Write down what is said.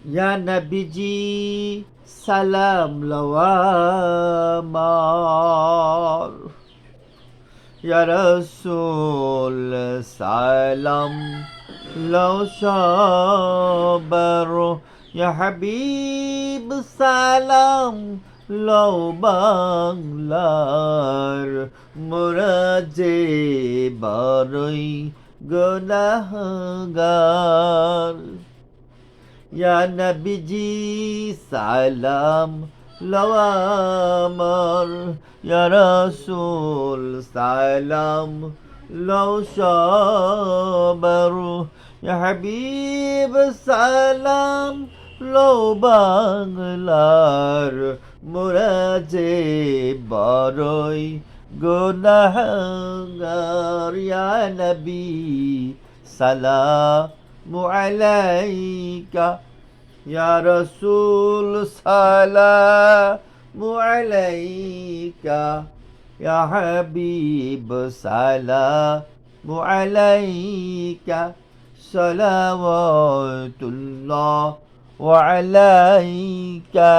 ইয়া নবীজি সালাম লওয়া আমার, ইয়া রাসূল সালাম লও সবার, ইয়া হাবিব সালাম লও বাংলার, মোরা যে বড়ই গুনাহগার। ইয়া নবীজি সালাম লও আমার, ইয়া রাসূল সালাম লও সবার, ইয়া হাবিব সালাম লও বাংলার, মোরা যে বড়ই গুনাহগার। ইয়া নবী সালামু আলাইকা, ইয়া রাসূল সালামু আলাইকা, ইয়া হাবিব সালামু আলাইকা, সালাওয়াতুল্লাহ ওয়া আলাইকা।